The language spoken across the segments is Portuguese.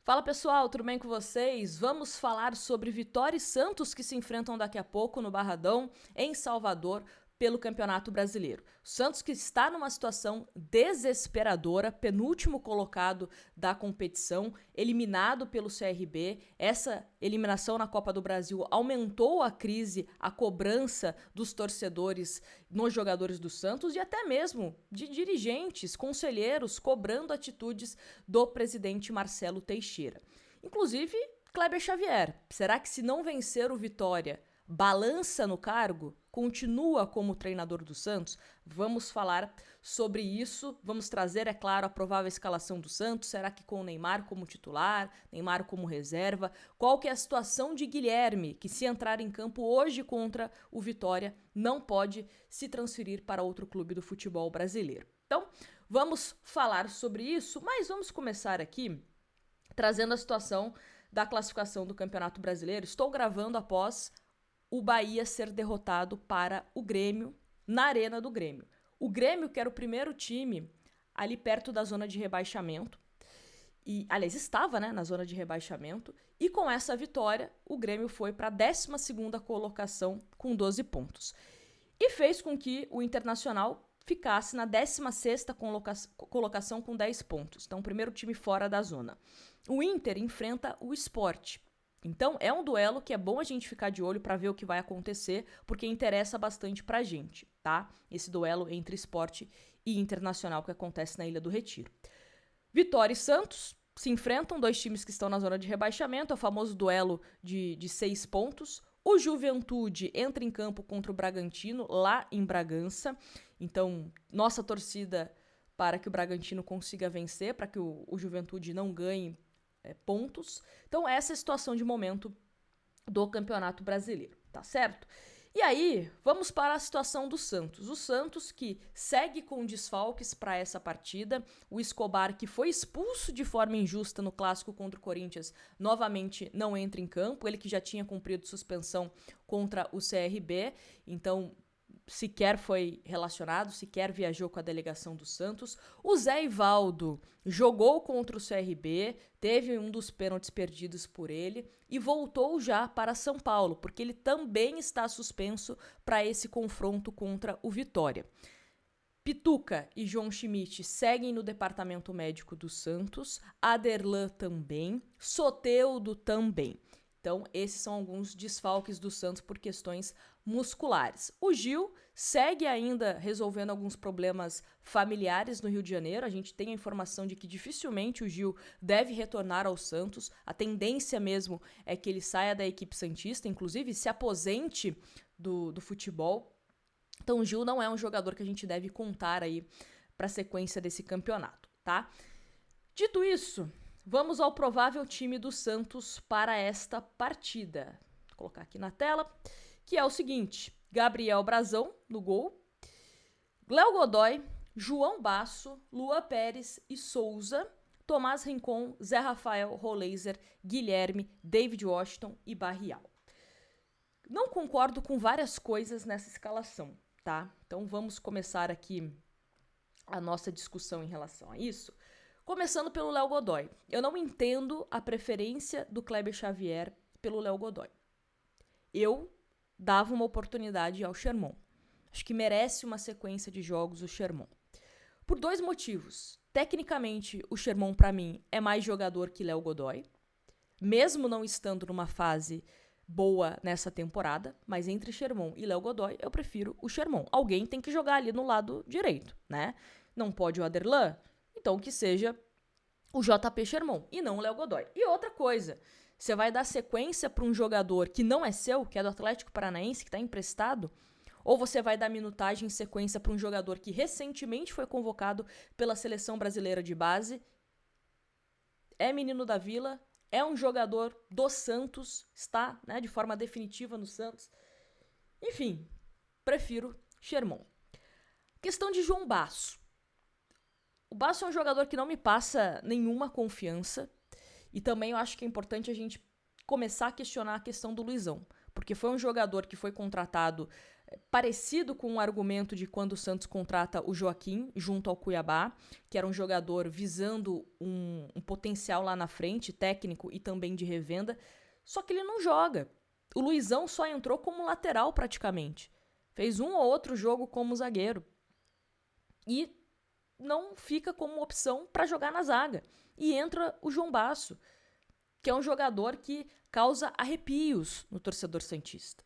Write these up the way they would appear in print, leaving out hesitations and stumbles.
Fala pessoal, tudo bem com vocês? Vamos falar sobre Vitória e Santos que se enfrentam daqui a pouco no Barradão, em Salvador, pelo Campeonato Brasileiro. O Santos que está numa situação desesperadora, penúltimo colocado da competição, eliminado pelo CRB. Essa eliminação na Copa do Brasil aumentou a crise, a cobrança dos torcedores nos jogadores do Santos e até mesmo de dirigentes, conselheiros, cobrando atitudes do presidente Marcelo Teixeira. Inclusive, Kleber Xavier. Será que se não vencer o Vitória, balança no cargo? Continua como treinador do Santos? Vamos falar sobre isso. Vamos trazer, é claro, a provável escalação do Santos. Será que com o Neymar como titular, Neymar como reserva? Qual que é a situação de Guilherme, que se entrar em campo hoje contra o Vitória, não pode se transferir para outro clube do futebol brasileiro? Então, vamos falar sobre isso, mas vamos começar aqui trazendo a situação da classificação do Campeonato Brasileiro. Estou gravando após o Bahia ser derrotado para o Grêmio na Arena do Grêmio. O Grêmio, que era o primeiro time ali perto da zona de rebaixamento, e aliás, estava na zona de rebaixamento, e com essa vitória, o Grêmio foi para a 12ª colocação com 12 pontos. E fez com que o Internacional ficasse na 16ª colocação com 10 pontos. Então, o primeiro time fora da zona. O Inter enfrenta o Sport. Então, é um duelo que é bom a gente ficar de olho para ver o que vai acontecer, porque interessa bastante pra gente, tá? Esse duelo entre Sport e Internacional que acontece na Ilha do Retiro. Vitória e Santos se enfrentam, dois times que estão na zona de rebaixamento, é o famoso duelo de 6 pontos. O Juventude entra em campo contra o Bragantino, lá em Bragança. Então, nossa torcida para que o Bragantino consiga vencer, para que o Juventude não ganhe pontos. Então, essa é a situação de momento do Campeonato Brasileiro, tá certo? E aí, vamos para a situação do Santos. O Santos que segue com desfalques para essa partida. O Escobar, que foi expulso de forma injusta no clássico contra o Corinthians, novamente não entra em campo. Ele que já tinha cumprido suspensão contra o CRB, então sequer foi relacionado, sequer viajou com a delegação do Santos. O Zé Ivaldo jogou contra o CRB, teve um dos pênaltis perdidos por ele e voltou já para São Paulo, porque ele também está suspenso para esse confronto contra o Vitória. Pituca e João Schmidt seguem no departamento médico do Santos, Aderlan também, Soteldo também. Então, esses são alguns desfalques do Santos por questões musculares. O Gil segue ainda resolvendo alguns problemas familiares no Rio de Janeiro. A gente tem a informação de que dificilmente o Gil deve retornar ao Santos. A tendência mesmo é que ele saia da equipe santista, inclusive se aposente do futebol. Então, o Gil não é um jogador que a gente deve contar aí para a sequência desse campeonato, tá? Dito isso, vamos ao provável time do Santos para esta partida. Vou colocar aqui na tela, que é o seguinte: Gabriel Brazão no gol, Léo Godoy, João Basso, Luan Pérez e Souza, Tomás Rincon, Zé Rafael, Roleiser, Guilherme, David Washington e Barrial. Não concordo com várias coisas nessa escalação, tá? Então vamos começar aqui a nossa discussão em relação a isso. Começando pelo Léo Godoy. Eu não entendo a preferência do Kleber Xavier pelo Léo Godoy. Eu dava uma oportunidade ao Sherman. Acho que merece uma sequência de jogos o Sherman. Por dois motivos. Tecnicamente, o Sherman, para mim, é mais jogador que Léo Godoy. Mesmo não estando numa fase boa nessa temporada, mas entre Sherman e Léo Godoy, eu prefiro o Sherman. Alguém tem que jogar ali no lado direito, né? Não pode o Aderlan? Então que seja o JP Sherman e não o Léo Godoy. E outra coisa, você vai dar sequência para um jogador que não é seu, que é do Atlético Paranaense, que está emprestado, ou você vai dar minutagem em sequência para um jogador que recentemente foi convocado pela Seleção Brasileira de Base, é menino da Vila, é um jogador do Santos, está de forma definitiva no Santos. Enfim, prefiro Sherman. Questão de João Basso. O Basso é um jogador que não me passa nenhuma confiança e também eu acho que é importante a gente começar a questionar a questão do Luizão. porque foi um jogador que foi contratado parecido com o argumento de quando o Santos contrata o Joaquim junto ao Cuiabá, que era um jogador visando um potencial lá na frente, técnico e também de revenda, só que ele não joga. O Luizão só entrou como lateral praticamente. Fez um ou outro jogo como zagueiro. E não fica como opção para jogar na zaga. E entra o João Basso, que é um jogador que causa arrepios no torcedor santista.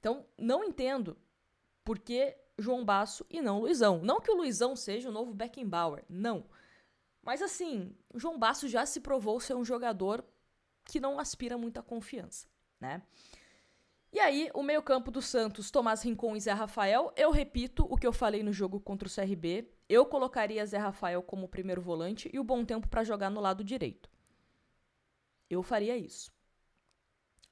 Então, não entendo por que João Basso e não Luizão. Não que o Luizão seja o novo Beckenbauer, não. Mas assim, o João Basso já se provou ser um jogador que não aspira muita confiança, né? E aí, o meio-campo do Santos, Tomás Rincon e Zé Rafael, eu repito o que eu falei no jogo contra o CRB, eu colocaria Zé Rafael como primeiro volante e o Bom Tempo para jogar no lado direito. Eu faria isso.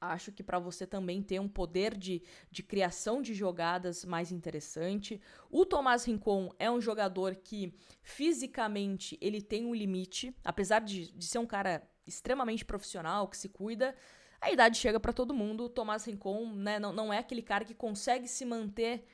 Acho que para você também ter um poder de criação de jogadas mais interessante. O Tomás Rincon é um jogador que fisicamente ele tem um limite, apesar de ser um cara extremamente profissional, que se cuida, a idade chega para todo mundo. O Tomás Rincon, né, não é aquele cara que consegue se manter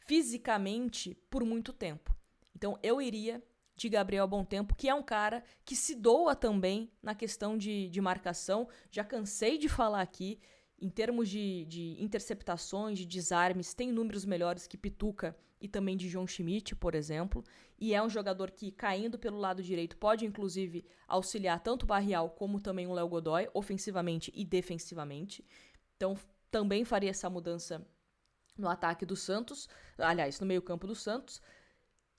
fisicamente por muito tempo. Então eu iria de Gabriel Bom Tempo, que é um cara que se doa também na questão de marcação. Já cansei de falar aqui, em termos de interceptações, de desarmes, tem números melhores que Pituca e também de João Schmidt, por exemplo. E é um jogador que, caindo pelo lado direito, pode inclusive auxiliar tanto o Barrial como também o Léo Godoy, ofensivamente e defensivamente. Então também faria essa mudança no ataque do Santos, aliás, no meio-campo do Santos.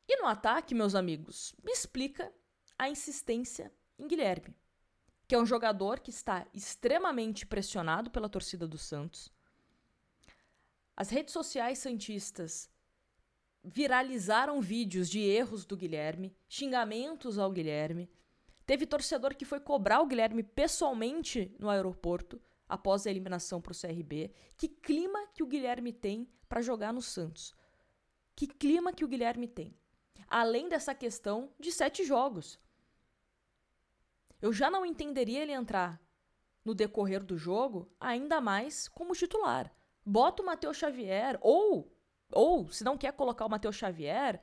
E no ataque, meus amigos, me explica a insistência em Guilherme, que é um jogador que está extremamente pressionado pela torcida do Santos. As redes sociais santistas viralizaram vídeos de erros do Guilherme, xingamentos ao Guilherme. Teve torcedor que foi cobrar o Guilherme pessoalmente no aeroporto após a eliminação para o CRB. Que clima que o Guilherme tem para jogar no Santos? Que clima que o Guilherme tem? Além dessa questão de 7 jogos. Eu já não entenderia ele entrar no decorrer do jogo, ainda mais como titular. Bota o Matheus Xavier, ou se não quer colocar o Matheus Xavier,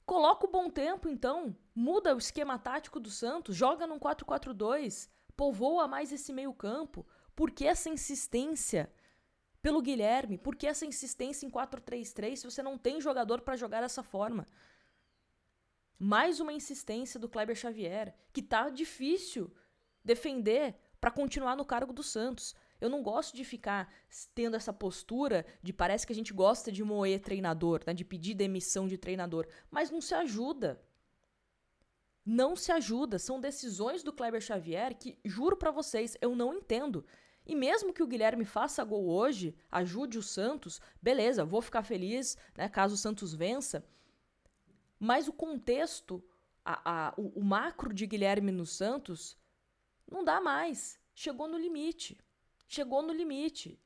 coloca o Bom Tempo então, muda o esquema tático do Santos, joga num 4-4-2, povoa mais esse meio campo. Por que essa insistência pelo Guilherme? Por que essa insistência em 4-3-3 se você não tem jogador para jogar dessa forma? Mais uma insistência do Kleber Xavier, que tá difícil defender para continuar no cargo do Santos. Eu não gosto de ficar tendo essa postura de parece que a gente gosta de moer treinador, né, de pedir demissão de treinador, mas não se ajuda. Não se ajuda. São decisões do Kleber Xavier que, juro para vocês, eu não entendo. E mesmo que o Guilherme faça gol hoje, ajude o Santos, beleza, vou ficar feliz, né, caso o Santos vença. Mas o contexto, o macro de Guilherme no Santos, não dá mais. Chegou no limite. Chegou no limite.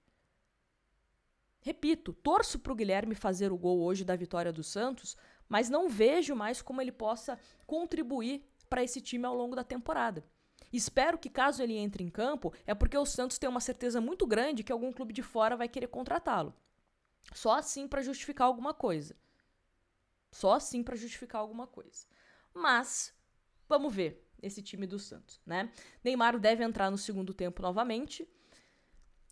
Repito, torço para o Guilherme fazer o gol hoje da vitória do Santos, mas não vejo mais como ele possa contribuir para esse time ao longo da temporada. Espero que, caso ele entre em campo, é porque o Santos tem uma certeza muito grande que algum clube de fora vai querer contratá-lo. Só assim para justificar alguma coisa. Só assim para justificar alguma coisa. Mas, vamos ver esse time do Santos, né? Neymar deve entrar no segundo tempo novamente.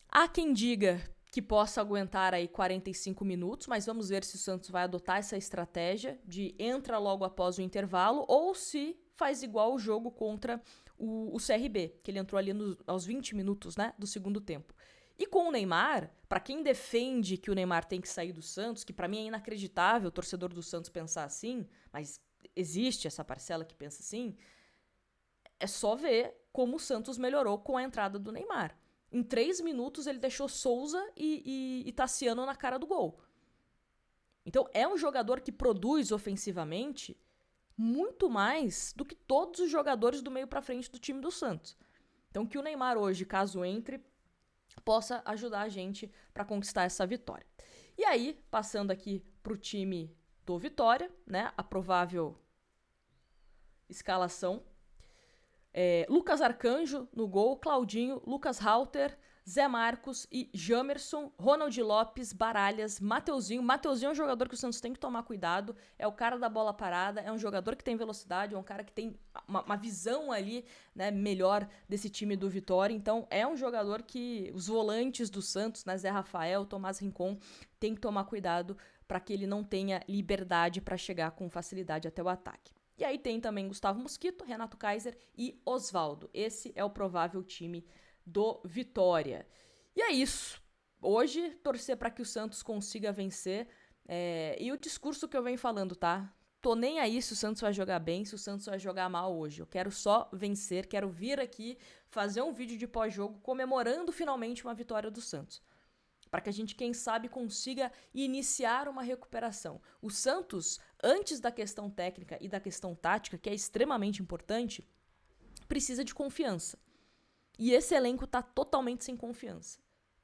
Há quem diga que possa aguentar aí 45 minutos, mas vamos ver se o Santos vai adotar essa estratégia de entra logo após o intervalo ou se faz igual o jogo contra o CRB, que ele entrou ali aos 20 minutos, né, do segundo tempo. E com o Neymar, para quem defende que o Neymar tem que sair do Santos, que para mim é inacreditável o torcedor do Santos pensar assim, mas existe essa parcela que pensa assim, é só ver como o Santos melhorou com a entrada do Neymar. Em 3 minutos ele deixou Souza e Tassiano na cara do gol. Então é um jogador que produz ofensivamente muito mais do que todos os jogadores do meio para frente do time do Santos. Então que o Neymar hoje, caso entre, possa ajudar a gente para conquistar essa vitória. E aí, passando aqui para o time do Vitória, né, a provável escalação. Lucas Arcanjo no gol, Claudinho, Lucas Halter, Zé Marcos e Jamerson, Ronald Lopes, Baralhas, Mateuzinho. Mateuzinho é um jogador que o Santos tem que tomar cuidado, é o cara da bola parada, é um jogador que tem velocidade, é um cara que tem uma visão ali, né, melhor desse time do Vitória. Então é um jogador que os volantes do Santos, né, Zé Rafael, Tomás Rincon, tem que tomar cuidado para que ele não tenha liberdade para chegar com facilidade até o ataque. E aí tem também Gustavo Mosquito, Renato Kaiser e Osvaldo. Esse é o provável time do Vitória. E é isso. Hoje, torcer para que o Santos consiga vencer. E o discurso que eu venho falando, tá? Tô nem aí se o Santos vai jogar bem, se o Santos vai jogar mal hoje. Eu quero só vencer, quero vir aqui fazer um vídeo de pós-jogo comemorando finalmente uma vitória do Santos. Para que a gente, quem sabe, consiga iniciar uma recuperação. O Santos, antes da questão técnica e da questão tática, que é extremamente importante, precisa de confiança. E esse elenco tá totalmente sem confiança.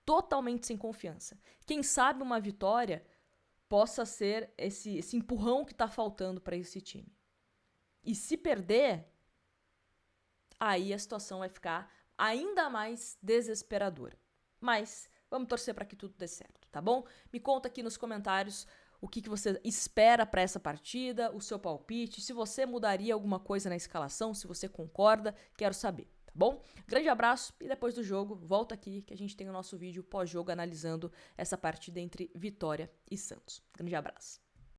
Totalmente sem confiança. Quem sabe uma vitória possa ser esse empurrão que tá faltando para esse time. E se perder, aí a situação vai ficar ainda mais desesperadora. Mas vamos torcer para que tudo dê certo, tá bom? Me conta aqui nos comentários o que você espera para essa partida, o seu palpite, se você mudaria alguma coisa na escalação, se você concorda, quero saber, tá bom? Grande abraço e depois do jogo, volta aqui que a gente tem o nosso vídeo pós-jogo analisando essa partida entre Vitória e Santos. Grande abraço.